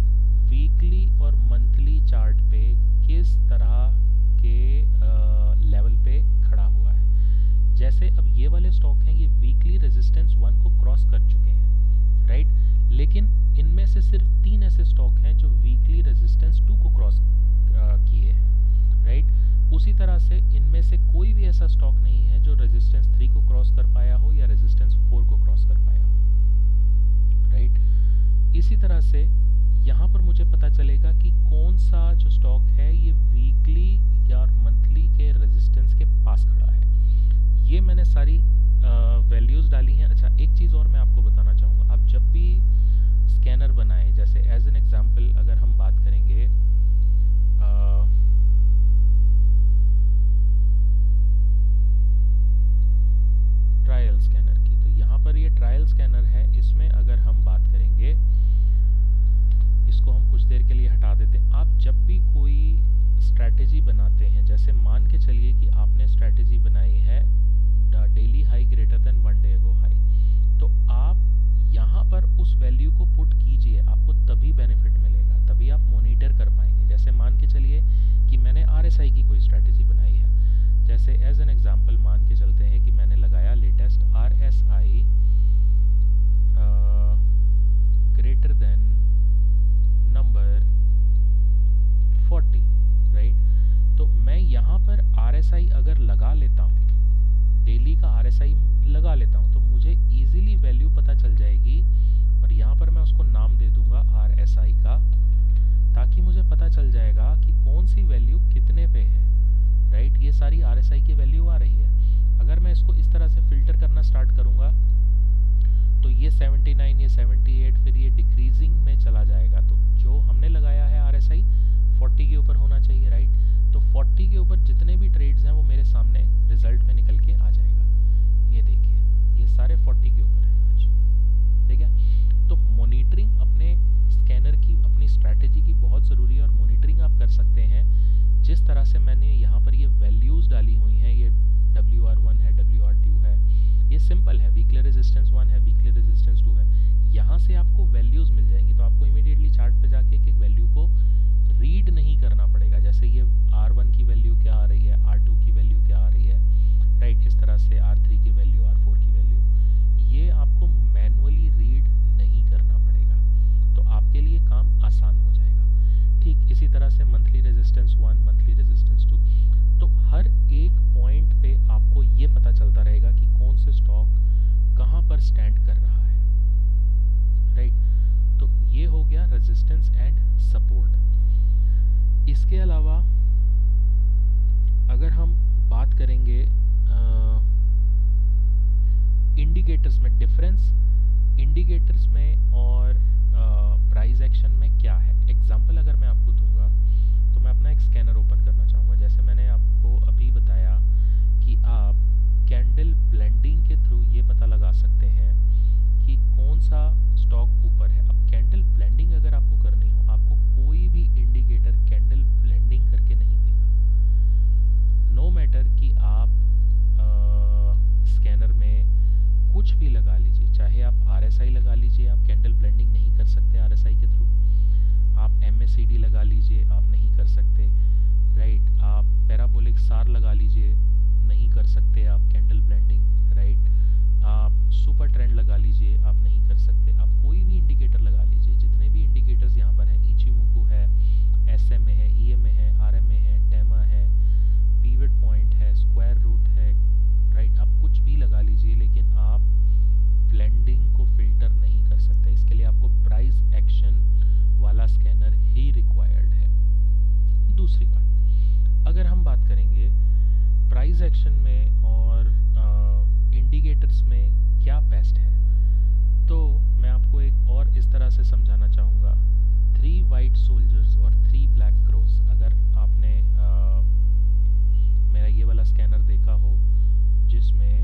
वीकली और मंथली चार्ट पे किस तरह के लेवल पे खड़ा हुआ है। जैसे अब ये वाले स्टॉक हैं, ये वीकली रेजिस्टेंस 1 को क्रॉस कर चुके हैं, राइट, लेकिन इनमें से सिर्फ 3 ऐसे स्टॉक हैं जो वीकली रेजिस्टेंस 2 को क्रॉस किए हैं, राइट। उसी तरह से इनमें से कोई भी ऐसा स्टॉक नहीं है जो रेजिस्टेंस 3 को क्रॉस कर पाया हो या रेजिस्टेंस 4 को क्रॉस कर पाया हो, राइट। इसी तरह से यहाँ पर मुझे पता चलेगा कि कौन सा जो स्टॉक है ये वीकली या मंथली के रेजिस्टेंस के कैंडल स्कैनर है, इसमें अगर हम बात करेंगे, इसको हम कुछ देर के लिए हटा देते हैं। आप जब भी कोई स्ट्रैटेजी बनाते हैं, जैसे मान के चलिए कि आपने स्ट्रैटेजी बनाई है daily high greater than 1 day ago high, तो आप यहाँ पर उस वैल्यू को पुट कीजिए, आपको तभी बेनिफिट मिलेगा, तभी आप मॉनिटर कर पाएंगे। जैसे मान के चलिए कि मैंने आरएसआई की कोई स्ट्रैटेजी बनाई है, जैसे एज एन एग्जांपल मान के चलते हैं कि मैंने लगाया latest RSI greater than number 40, right. तो मैं यहाँ पर आरएसआई अगर लगा लेता हूँ, डेली का आरएसआई लगा लेता हूँ, तो मुझे इजीली वैल्यू पता चल जाएगी, और यहाँ पर मैं उसको नाम दे दूंगा आरएसआई का, ताकि मुझे पता चल जाएगा कि कौन सी वैल्यू कितने पे है, राइट। ये सारी आरएसआई की वैल्यू आ रही है। अगर मैं इसको इस तरह से फिल्टर करना स्टार्ट करूंगा, तो ये 79, ये 78, फिर ये डिक्रीजिंग में चला जाएगा। तो जो हमने लगाया है आरएसआई 40 के ऊपर होना चाहिए, राइट। तो 40 के ऊपर जितने भी ट्रेड्स हैं वो मेरे सामने रिजल्ट में निकल के आ जाएगा। ये देखिए, ये सारे 40 के ऊपर हैं आज, ठीक है। तो मॉनिटरिंग अपने स्कैनर की, अपनी स्ट्रैटेजी की बहुत ज़रूरी है, और मॉनिटरिंग आप कर सकते हैं जिस तरह से मैंने यहाँ पर ये वैल्यूज़ डाली हुई हैं। ये WR1 है, WR2 है, ये सिंपल है, वीकली रेजिस्टेंस 1 है, वीकली रेजिस्टेंस 2 है। यहाँ से आपको वैल्यूज़ मिल जाएंगी, तो आपको इमीडिएटली चार्ट पे जाके एक एक वैल्यू को रीड नहीं करना पड़ेगा। जैसे ये R1 की वैल्यू क्या आ रही है, R2 की वैल्यू क्या आ रही है, राइट। इस तरह से R3 की वैल्यू, R4 की वैल्यू, ये आपको मैनुअली रीड नहीं करना पड़ेगा, तो आपके लिए काम आसान हो जाएगा। ठीक इसी तरह से मंथली रेजिस्टेंस 1, मंथली रेजिस्टेंस 2, तो हर एक पॉइंट पे आपको ये पता चलता रहेगा कि कौन से स्टॉक कहाँ पर स्टैंड कर रहा है, राइट। तो ये हो गया रेजिस्टेंस एंड सपोर्ट। इसके अलावा अगर हम बात करेंगे इंडिकेटर्स में, डिफरेंस इंडिकेटर्स में और प्राइस एक्शन में क्या है, एग्जांपल अगर मैं आपको दूंगा, तो मैं अपना एक स्कैनर ओपन करना चाहूँगा। जैसे मैंने आपको अभी बताया कि आप कैंडल ब्लेंडिंग के थ्रू ये पता लगा सकते हैं कि कौन सा स्टॉक ऊपर है। अब कैंडल ब्लेंडिंग अगर आपको करनी हो, आपको कोई भी इंडिकेटर कैंडल ब्लेंडिंग करके नहीं देगा। नो मैटर कि आप स्कैनर में कुछ भी लगा लीजिए, चाहे आप आरएसआई लगा लीजिए, आप कैंडल ब्लेंडिंग नहीं कर सकते आरएसआई के थ्रू। आप MACD लगा लीजिए, आप नहीं कर सकते, राइट। आप पैराबोलिक सार लगा लीजिए, नहीं कर सकते आप कैंडल ब्लेंडिंग, राइट। आप सुपर ट्रेंड लगा लीजिए, आप नहीं कर सकते। आप कोई भी इंडिकेटर लगा लीजिए, जितने भी इंडिकेटर्स यहाँ पर हैं, इचिमोकू है, SMA है, EMA है, RMA है, टेमा है, पिवट पॉइंट है, स्क्वायर रूट है, राइट। आप कुछ भी लगा लीजिए, लेकिन आप ब्लेंडिंग को फिल्टर नहीं कर सकते। इसके लिए आपको प्राइस एक्शन वाला स्कैनर ही रिक्वायर्ड है। दूसरी बात, अगर हम बात करेंगे प्राइस एक्शन में और इंडिकेटर्स में क्या बेस्ट है, तो मैं आपको एक और इस तरह से समझाना चाहूँगा। 3 वाइट सोल्जर्स और 3 ब्लैक क्रोज। अगर आपने मेरा ये वाला स्कैनर देखा हो, जिसमें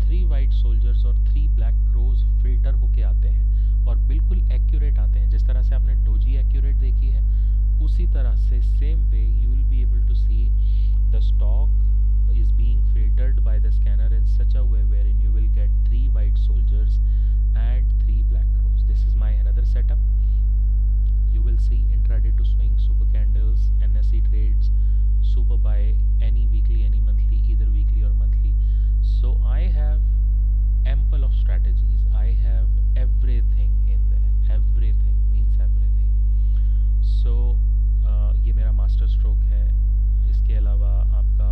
3 वाइट सोल्जर्स और 3 ब्लैक क्रोज फिल्टर होके आते हैं और बिल्कुल एक्यूरेट आते हैं, जिस तरह से आपने डोजी एक्यूरेट देखी है, उसी तरह से same way you will be able to see the stock is being filtered by the scanner in such a way wherein you will get 3 white soldiers and 3 black crows. This is my another setup. You will see intraday to swing, super candles, NSE trades, super buy, any weekly, any monthly, either weekly or monthly. So I have ample of strategies. I have everything in there. Everything means everything. So ये मेरा मास्टर स्ट्रोक है। इसके अलावा आपका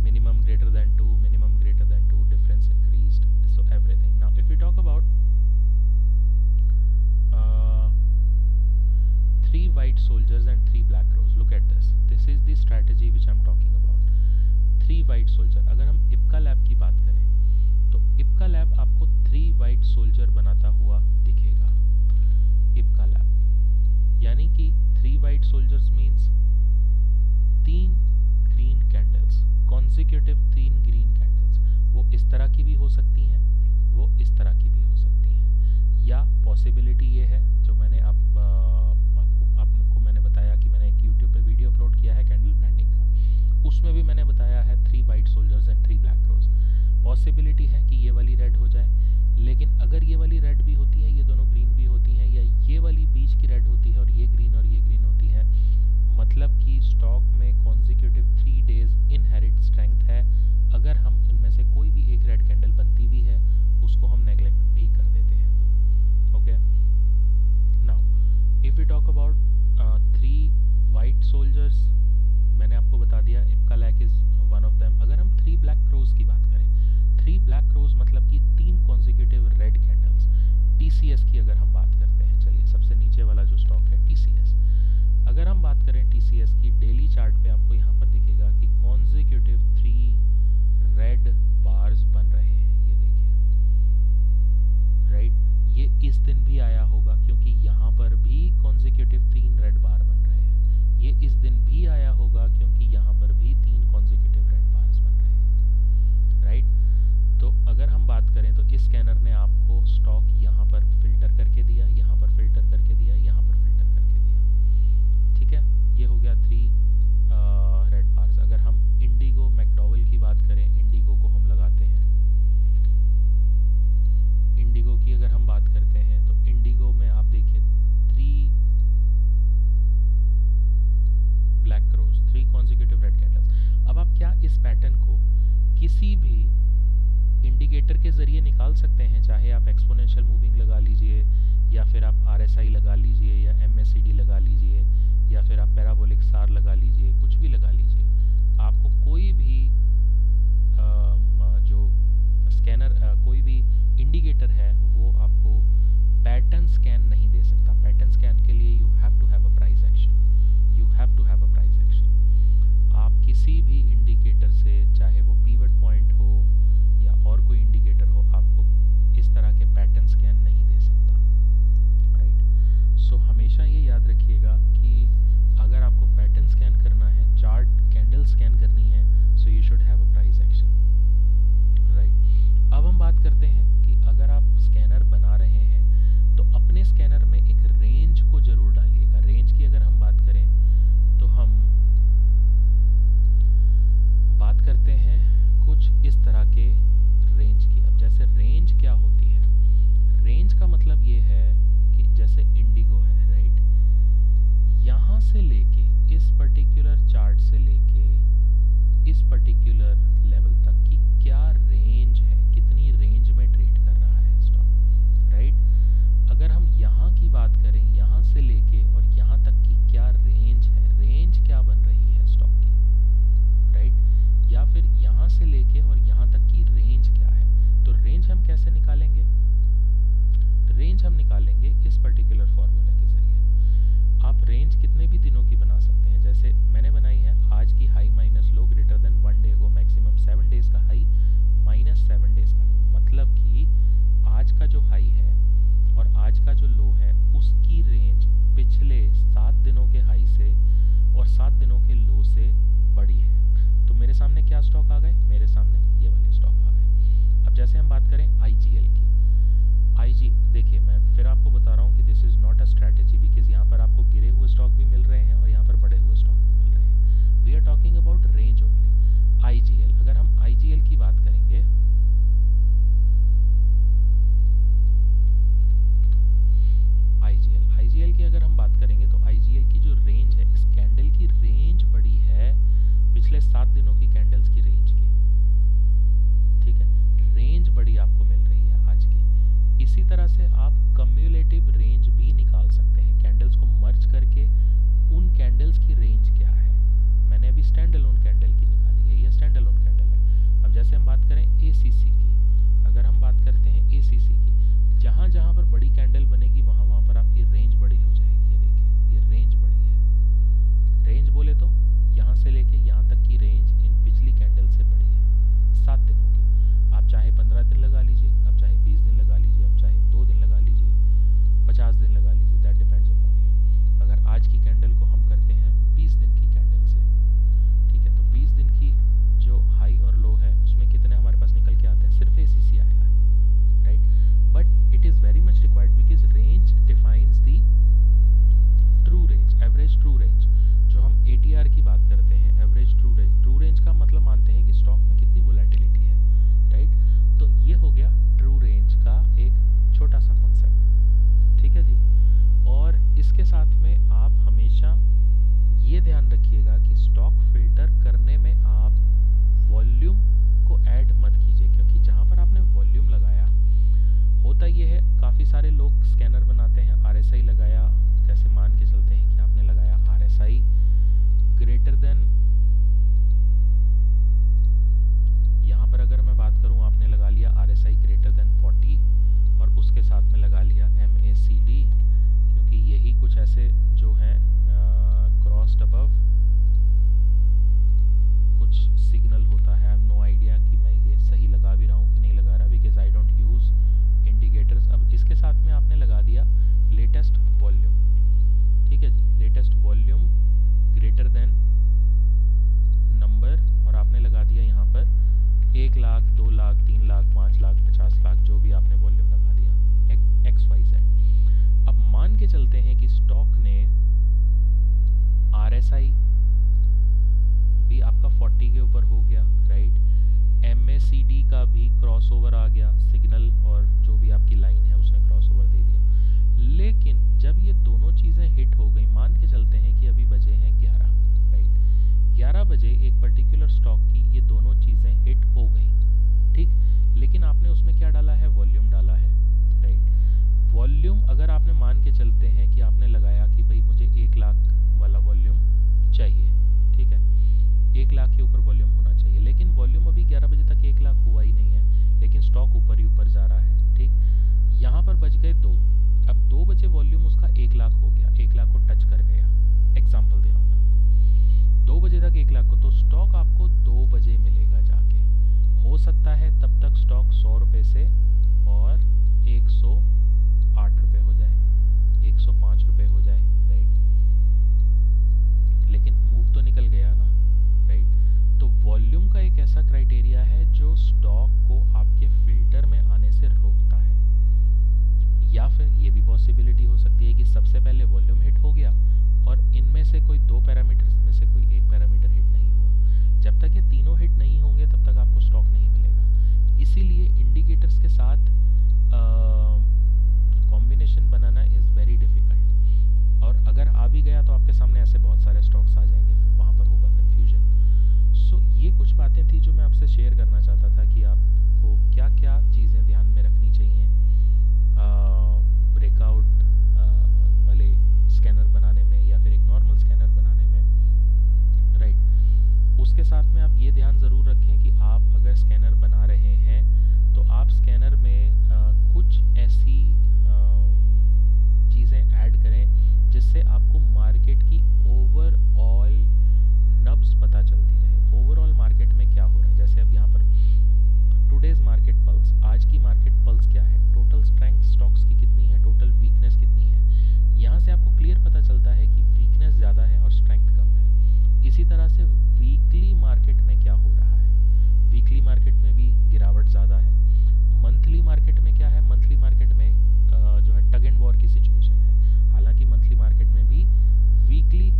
minimum greater than 2, minimum greater than 2, difference increased, so everything. Now if we talk about 3 white soldiers and 3 black crows, look at this. This is the strategy which I'm talking about. 3 white soldier, अगर हम IPCA lab की बात करें, तो IPCA lab आपको 3 white soldier बनाता हुआ दिखेगा। IPCA lab यानी कि 3 white soldiers means 3 green candles, consecutive 3 green candles. वो इस तरह की भी सकती हैं वो इस तरह की भी हो सकती हैं, या पॉसिबिलिटी ये है जो मैंने आपको मैंने बताया कि मैंने एक यूट्यूब पे वीडियो अपलोड किया है कैंडल ब्लेंडिंग का, उसमें भी मैंने बताया है 3 white soldiers and 3 black crows. Possibility है कि ये वाली रेड हो जाए, लेकिन अगर ये वाली रेड भी होती है, ये दोनों ग्रीन भी होती हैं, या ये वाली बीच की रेड होती है और ये ग्रीन होती है, मतलब कि स्टॉक में कॉन्जिक्यूटिव 3 डेज इनहेरिट स्ट्रेंथ है। अगर हम इनमें से कोई भी एक रेड कैंडल बनती भी है उसको हम नेग्लेक्ट भी कर देते हैं। तो okay, now if we talk about 3 white soldiers, मैंने आपको बता दिया Ipca lab is one of them. अगर हम 3 ब्लैक क्रोज की बात करें, 3 ब्लैक क्रोज मतलब कि 3 कॉन्जिक्यूटिव रेड कैंडल्स। टीसीएस की अगर हम बात करते हैं, चलिए सबसे नीचे वाला जो स्टॉक है टीसीएस, अगर हम बात करें टीसीएस की डेली चार्ट पे आपको यहाँ पर दिखेगा कि कॉन्जिक्यूटिव 3 रेड बार्स बन रहे हैं, ये देखिए, राइट। ये इस दिन भी आया होगा क्योंकि यहाँ पर भी कॉन्जिक्यूटिव 3 रेड बार बन रहे हैं। ये इस दिन भी आया होगा क्योंकि यहाँ पर भी 3 कॉन्जिक्यूटिव रेड बार्स बन रहे हैं, राइट। तो अगर हम बात करें तो इस स्कैनर ने आपको स्टॉक यहाँ पर फिल्टर करके दिया, यहाँ पर फिल्टर करके दिया, यहाँ पर फिल्टर करके दिया, ठीक है। ये हो गया 3 रेड बार्स। अगर हम इंडिगो मैकडॉवेल की बात करें, इंडिगो को हम लगाते हैं, इंडिगो की अगर हम बात करते हैं तो इंडिगो में आप देखिए 3 black crows, 3 consecutive red candles. अब आप क्या इस पैटर्न को किसी भी इंडिकेटर के जरिए निकाल सकते हैं, चाहे आप एक्सपोनेंशियल मूविंग लगा लीजिए, या फिर आप आरएसआई लगा लीजिए, या एमएससीडी लगा लीजिए, या फिर आप पैराबोलिक सार लगा लीजिए, कुछ भी लगा लीजिए। आपको कोई भी जो स्कैनर कोई भी इंडिकेटर है वो आपको पैटर्न स्कैन नहीं दे सकता। पैटर्न स्कैन के लिए you have to have a price action, you have to have a price action. आप किसी भी इंडिकेटर से, चाहे वो पिवट पॉइंट हो या और कोई इंडिकेटर हो, आपको इस तरह के पैटर्न स्कैन नहीं दे सकता, राइट। सो हमेशा ये याद रखिएगा कि अगर आपको पैटर्न स्कैन करना है, चार्ट कैंडल स्कैन करनी है, so you should have a price action, right. अब हम बात करते हैं कि अगर आप स्कैनर बना रहे हैं तो अपने स्कैनर में एक रेंज को जरूर डालिएगा। रेंज की अगर हम बात करें तो हम बात करते हैं कुछ इस तरह के रेंज की। अब जैसे रेंज क्या होती है, रेंज का मतलब ये है कि जैसे इंडिगो है, राइट, यहाँ से लेके इस पर्टिकुलर चार्ट से लेके इस पर्टिकुलर लेवल तक की क्या रेंज है, कितनी रेंज में ट्रेड कर रहा है स्टॉक, राइट। अगर हम यहाँ की बात करें, यहाँ से लेके और यहाँ तक की क्या रेंज है, रेंज क्या बन रही है स्टॉक की, राइट, या फिर यहाँ से लेके और यहाँ तक की रेंज क्या है। तो रेंज हम कैसे निकालेंगे, रेंज हम निकालेंगे इस पर्टिकुलर फॉर्मूला के जरिए। आप रेंज कितने भी दिनों की बना सकते हैं, जैसे मैंने बनाई है आज की high minus low greater than 1 day को, मैक्सिमम 7 डेज का हाई माइनस 7 डेज का लो। मतलब कि आज का जो हाई है और आज का जो लो है उसकी रेंज पिछले 7 दिनों के हाई से और 7 दिनों के लो से बड़ी है। तो मेरे सामने क्या स्टॉक आ गए, मेरे सामने ये वाले स्टॉक आ गए। अब जैसे हम बात करें आईजीएल की, आईजी देखिए, मैं फिर आपको बता रहा हूँ कि this is not a strategy, because यहाँ पर आपको गिरे हुए स्टॉक भी मिल रहे हैं और यहाँ पर बढ़े हुए स्टॉक भी मिल रहे हैं। We are talking about range only. IGL, अगर हम आईजीएल की बात करेंगे, आईजीएल की अगर हम बात करेंगे तो आईजीएल की जो रेंज है, इस कैंडल की रेंज बड़ी है पिछले 7 दिनों की कैंडल्स की रेंज की, ठीक है। रेंज बड़ी आपको मिल रही है आज की। इसी तरह से आप कम्युलेटिव रेंज भी निकाल सकते हैं, कैंडल्स को मर्ज करके उन कैंडल्स की रेंज क्या है। मैंने अभी स्टैंड अलोन कैंडल की निकाली है, ये स्टैंड अलोन कैंडल है। अब जैसे हम बात करें एसीसी की, अगर हम बात करते हैं एसीसी की, जहाँ जहाँ पर बड़ी कैंडल बनेगी वहाँ वहाँ पर आपकी रेंज बड़ी हो जाएगी। ये देखिए, ये रेंज बड़ी है। रेंज बोले तो यहाँ से लेके यहाँ तक की रेंज इन पिछली कैंडल से बड़ी है 7 दिनों की। आप चाहे 15 दिन लगा लीजिए, आप चाहे 20 दिन लगा लीजिए, आप चाहे 2 दिन लगा लीजिए, 50 दिन लगा लीजिए, दैट डिपेंड्स अपॉन यू। अगर आज की कैंडल को हम करते हैं 20 दिन की कैंडल से, ठीक है, तो 20 दिन की जो हाई और लो है उसमें कितने हमारे पास निकल के आते हैं, सिर्फ एसीसी आए, ऑफ कुछ सिग्नल होता है, आई हैव नो आइडिया कि मैं ये सही लगा भी रहा हूँ कि नहीं लगा रहा, because I don't use indicators. अब इसके साथ में आपने लगा दिया लेटेस्ट वॉल्यूम, ठीक है जी, latest volume greater than number, और आपने लगा दिया यहाँ पर 1 लाख, 2 लाख, 3 लाख, 5 लाख, 50 लाख, जो भी आपने वॉल्यूम लगा दिया XYZ। अब मान के चलते हैं कि स्टॉक ने RSI भी आपका 40 के ऊपर हो गया, राइट, MACD का भी क्रॉसओवर आ गया, सिग्नल और जो भी आपकी लाइन है उसने क्रॉसओवर दे दिया। लेकिन जब ये दोनों चीज़ें हिट हो गई, मान के चलते हैं कि अभी बजे हैं 11, राइट, 11 बजे एक पर्टिकुलर स्टॉक की ये दोनों चीज़ें हिट हो गई, ठीक, लेकिन आपने उसमें क्या डाला है, वॉल्यूम डाला है, राइट। वॉल्यूम अगर आपने मान के चलते हैं कि आपने लगाया कि भाई मुझे 1 लाख वाला वॉल्यूम चाहिए, ठीक है, 1 लाख के ऊपर वॉल्यूम होना चाहिए, लेकिन वॉल्यूम अभी 11 बजे तक 1 लाख हुआ ही नहीं है, लेकिन स्टॉक ऊपर ही ऊपर जा रहा है, ठीक, यहाँ पर बज गए 2, अब 2 बजे वॉल्यूम उसका 1 लाख हो गया, 1 लाख को टच कर गया, एग्जाम्पल दे रहा हूँ मैं आपको, 2 बजे तक 1 लाख को, तो स्टॉक आपको 2 बजे मिलेगा जाके, हो सकता है तब तक स्टॉक 100 रुपये से और 108 रुपये हो जाए, 105 रुपये हो जाए, राइट, लेकिन मूव तो निकल गया ना, राइट। तो वॉल्यूम का एक ऐसा क्राइटेरिया है जो स्टॉक को आपके फिल्टर में आने से रोकता है, या फिर ये भी पॉसिबिलिटी हो सकती है कि सबसे पहले वॉल्यूम हिट हो गया और इनमें से कोई 2 पैरामीटर्स में से कोई एक पैरामीटर हिट नहीं हुआ, जब तक ये तीनों हिट नहीं होंगे तब तक आपको स्टॉक नहीं मिलेगा। इसीलिए इंडिकेटर्स के साथ combination banana is very difficult, और अगर आ भी गया तो आपके सामने ऐसे बहुत सारे स्टॉक्स आ जाएंगे, फिर वहाँ पर होगा कन्फ्यूजन। सो ये कुछ बातें थी जो मैं आपसे शेयर करना चाहता था कि आपको क्या क्या चीज़ें ध्यान में रखनी चाहिए ब्रेकआउट वाले स्कैनर बनाने में या फिर एक नॉर्मल स्कैनर बनाने में, राइट। उसके साथ में आप ये ध्यान ज़रूर रखें कि आप अगर स्कैनर बना रहे हैं तो आप स्कैनर में कुछ ऐसी चीज़ें ऐड करें जिससे आपको मार्केट की ओवरऑल नब्स पता चलती रहे, ओवरऑल मार्केट में क्या हो रहा है। जैसे अब यहाँ पर टुडेज मार्केट पल्स, आज की मार्केट पल्स क्या है, टोटल स्ट्रेंथ स्टॉक्स की कितनी है, टोटल वीकनेस कितनी है, यहाँ से आपको क्लियर पता चलता है कि वीकनेस ज़्यादा है और स्ट्रेंथ कम है। इसी तरह से वीकली मार्केट में क्या हो रहा है, वीकली मार्केट में भी गिरावट ज़्यादा है। मंथली मार्केट में क्या है, मंथली मार्केट में जो है टग एंड वॉर की सिचुएशन है, हालांकि मंथली मार्केट में भी वीकली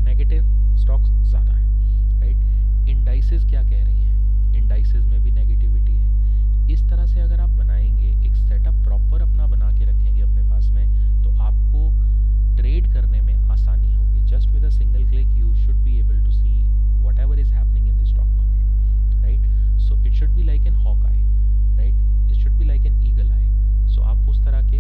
नेगेटिव स्टॉक्स ज़्यादा है, राइट। इंडाइसेस क्या कह रही हैं, इंडाइसेस में भी नेगेटिविटी है। इस तरह से अगर आप बनाएंगे, एक सेटअप प्रॉपर अपना बना के रखेंगे अपने पास में, तो आपको ट्रेड करने में आसानी होगी। Just with a single click you should be able to see whatever is happening in the stock market, right? So it should be like an hawk eye, right? It should be like an eagle eye. So आप उस तरह के